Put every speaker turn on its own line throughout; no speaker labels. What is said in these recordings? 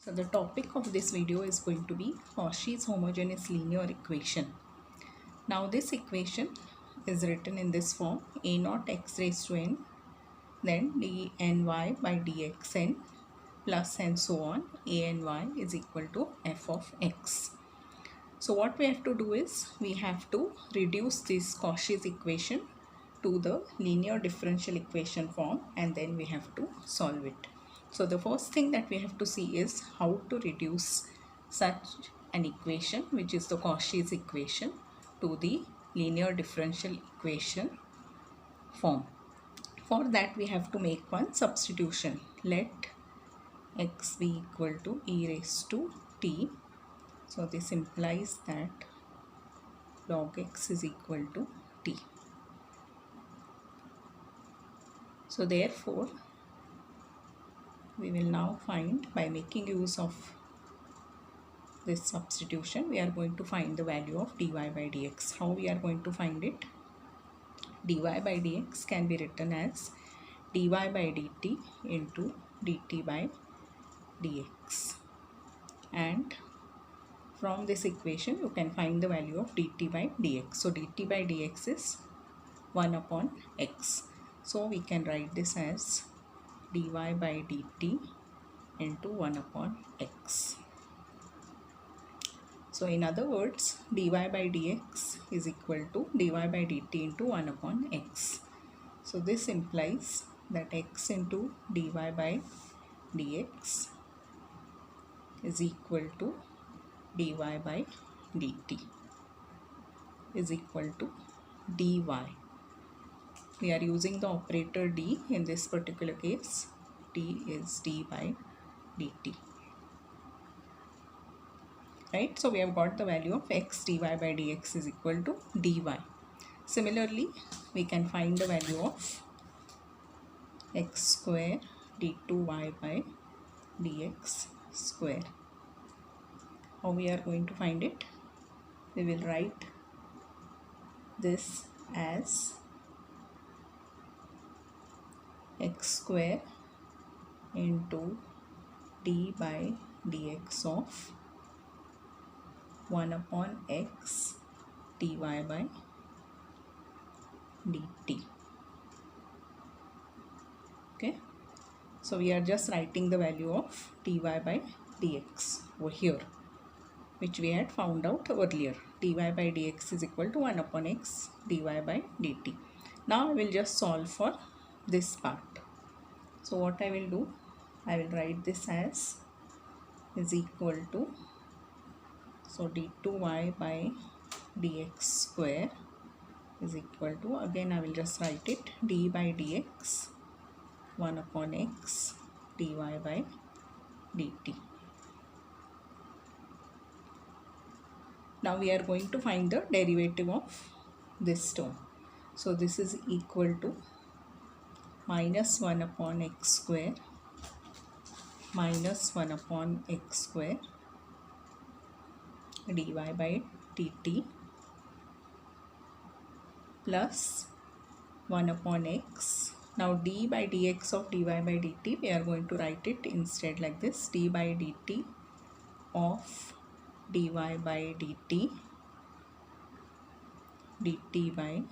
So the topic of this video is going to be Cauchy's homogeneous linear equation. Now this equation is written in this form: a naught x raised to n, then dny by dxn plus and so on, a and y is equal to f of x. So what we have to do is we have to reduce this Cauchy's equation to the linear differential equation form, and then we have to solve it. So the first thing that we have to see is how to reduce such an equation, which is the Cauchy's equation, to the linear differential equation form. For that we have to make one substitution. Let x be equal to e raised to t. So this implies that log x is equal to t. So therefore we will now find, by making use of this substitution, we are going to find the value of dy by dx. How we are going to find it? Dy by dx can be written as dy by dt into dt by dx, and from this equation you can find the value of dt by dx. So dt by dx is 1 upon x. So we can write this as dy by dt into 1 upon x. So in other words, dy by dx is equal to dy by dt into 1 upon x. So this implies that x into dy by dx is equal to dy by dt is equal to dy. We are using the operator d in this particular case. D is d by dt. Right? So we have got the value of x dy by dx is equal to dy. Similarly, we can find the value of x square d2y by dx square. How we are going to find it? We will write this as x square into d by dx of 1 upon x dy by dt. Okay, so we are just writing the value of dy by dx over here, which we had found out earlier. Dy by dx is equal to 1 upon x dy by dt. Now I will just solve for this part. So what I will do, I will write this as is equal to, so d2y by dx square is equal to, again I will just write it, d by dx 1 upon x dy by dt. Now we are going to find the derivative of this term. So this is equal to minus 1 upon x square minus 1 upon x square dy by dt plus 1 upon x. Now d by dx of dy by dt, we are going to write it instead like this: d by dt of dy by dt dt by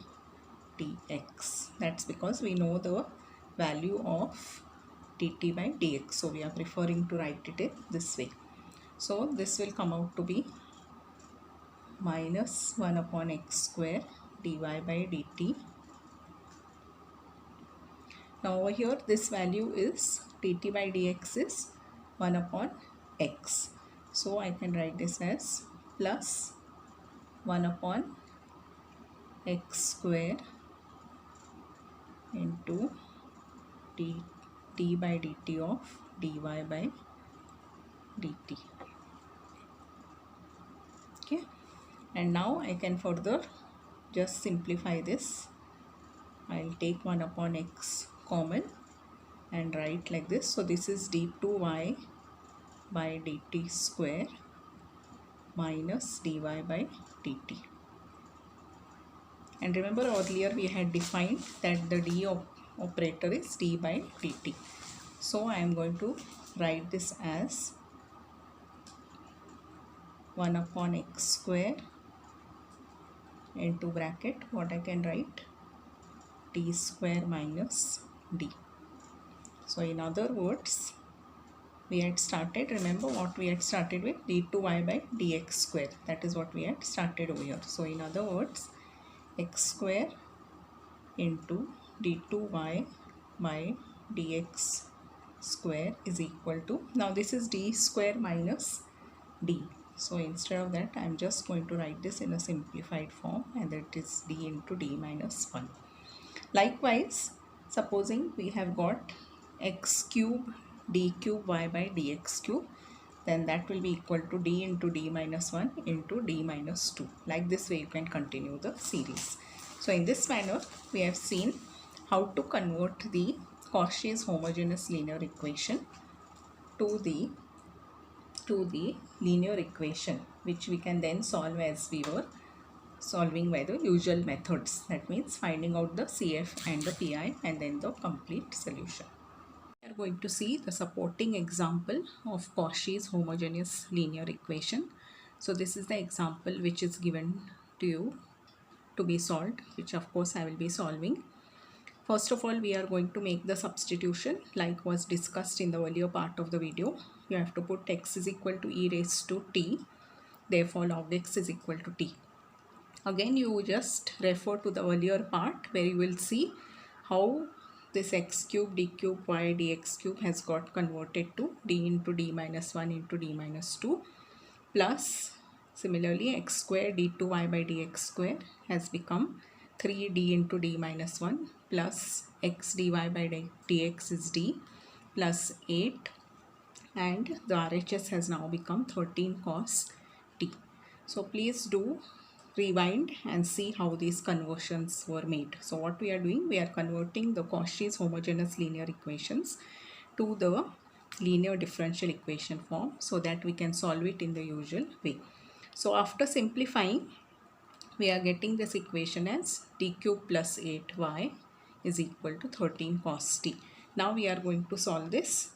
dx. That's because we know the value of dt by dx, so we are preferring to write it in this way. So this will come out to be minus 1 upon x square dy by dt. Now over here this value is dt by dx is 1 upon x. So I can write this as plus 1 upon x square into d by dt of dy by dt. Okay, and now I can further just simplify this. I'll take 1 upon x common and write like this. So this is d2y by dt square minus dy by dt. And remember earlier we had defined that the d operator is d by dt. So I am going to write this as 1 upon x square into bracket, what I can write, t square minus d. So in other words, we had started, remember what we had started with, d2y by dx square. That is what we had started over here. So in other words, x square into d2y by dx square is equal to, now this is d square minus d. So instead of that, I am just going to write this in a simplified form, and that is d into d minus 1. Likewise, supposing we have got x cube d cube y by dx cube, then that will be equal to d into d minus 1 into d minus 2. Like this way you can continue the series. So in this manner, we have seen how to convert the Cauchy's homogeneous linear equation to the linear equation, which we can then solve as we were solving by the usual methods. That means finding out the CF and the PI and then the complete solution. We are going to see the supporting example of Cauchy's homogeneous linear equation. So this is the example which is given to you to be solved, which of course I will be solving. First of all, we are going to make the substitution like was discussed in the earlier part of the video. You have to put x is equal to e raised to t, therefore log x is equal to t. Again, you just refer to the earlier part where you will see how this x cube d cube y dx cube has got converted to d into d minus 1 into d minus 2, plus similarly x square d2y by dx square has become 3d into d minus 1 plus x dy by dx is d plus 8, and the RHS has now become 13 cos t. So please do rewind and see how these conversions were made. So what we are doing, we are converting the Cauchy's homogeneous linear equations to the linear differential equation form so that we can solve it in the usual way. So after simplifying, we are getting this equation as d cube plus 8y is equal to 13 cos t. Now we are going to solve this.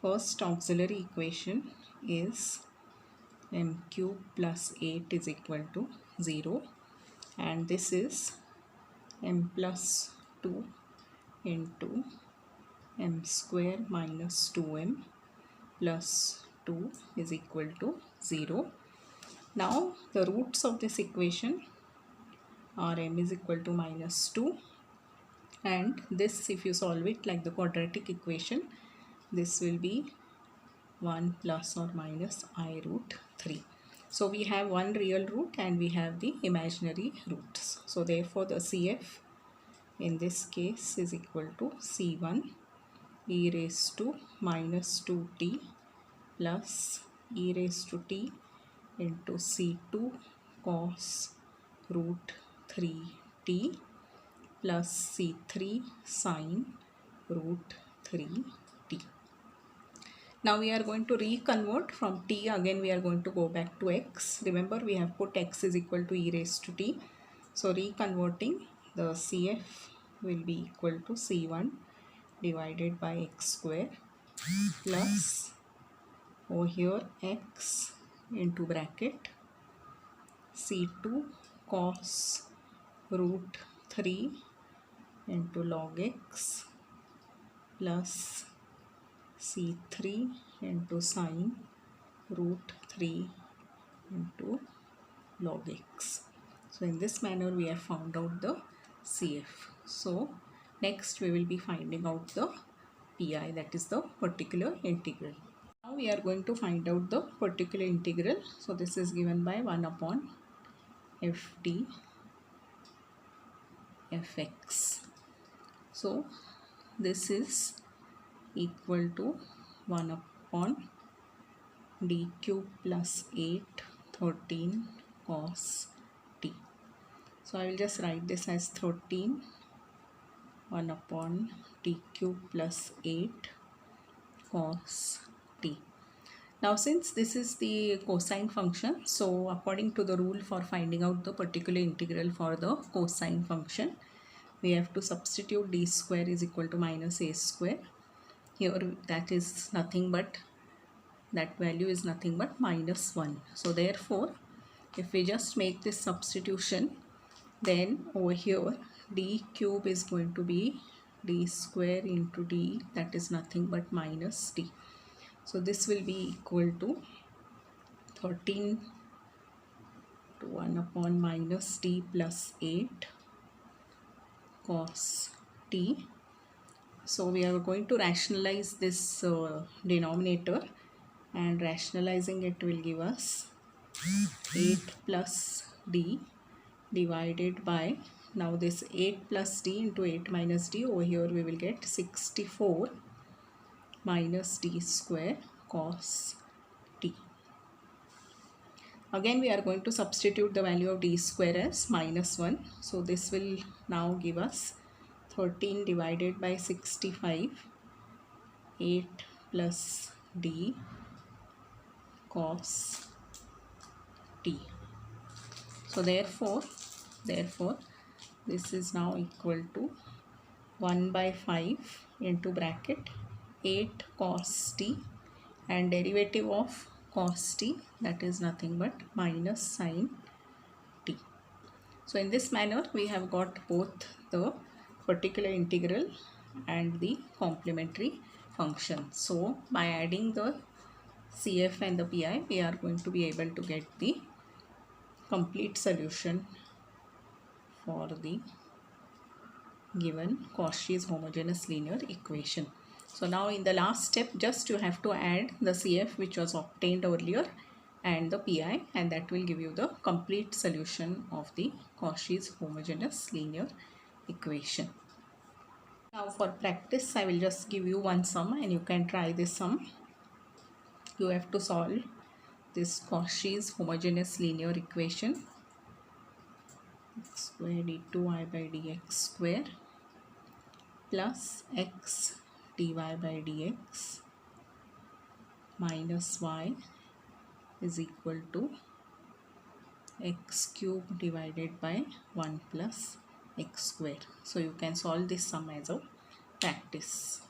First auxiliary equation is m cube plus 8 is equal to 0, and this is m plus 2 into m square minus 2m plus 2 is equal to 0. Now the roots of this equation are m is equal to minus 2, and this, if you solve it like the quadratic equation, this will be 1 plus or minus I root 3. So we have one real root and we have the imaginary roots. So therefore the CF in this case is equal to C1 e raised to minus 2t plus e raised to t into C2 cos root 3t plus C3 sin root 3t. Now we are going to reconvert from t, again we are going to go back to x. Remember, we have put x is equal to e raised to t. So reconverting, the CF will be equal to C1 divided by x square plus over here x into bracket C2 cos root 3 into log x plus C3 into sine root 3 into log x. So in this manner we have found out the CF. So next we will be finding out the PI, that is the particular integral. Now we are going to find out the particular integral. So this is given by 1 upon FD fx. So this is equal to 1 upon d cube plus 8 13 cos t. So I will just write this as 13 1 upon d cube plus 8 cos t. Now since this is the cosine function, so according to the rule for finding out the particular integral for the cosine function, we have to substitute d square is equal to minus a square. Here that is nothing but that value is nothing but -1. So therefore, if we just make this substitution, then over here d cube is going to be d square into d, that is nothing but minus d. So this will be equal to 13 to 1 upon minus d plus 8 cos t. So we are going to rationalize this denominator, and rationalizing it will give us 8 plus d divided by, now this 8 plus d into 8 minus d, over here we will get 64 minus d square cos t. Again we are going to substitute the value of d square as -1. So this will now give us 13 divided by 65, 8 plus d cos t. So therefore this is now equal to 1 by 5 into bracket 8 cos t, and derivative of cos t, that is nothing but minus sin t. So in this manner we have got both the particular integral and the complementary function. So by adding the CF and the PI, we are going to be able to get the complete solution for the given Cauchy's homogeneous linear equation. So now in the last step, just you have to add the CF which was obtained earlier and the PI, and that will give you the complete solution of the Cauchy's homogeneous linear equation. Now for practice, I will just give you one sum and you can try this sum. You have to solve this Cauchy's homogeneous linear equation, x square d2y by dx square plus x dy by dx minus y is equal to x cube divided by 1 plus x square. So you can solve this sum as a practice.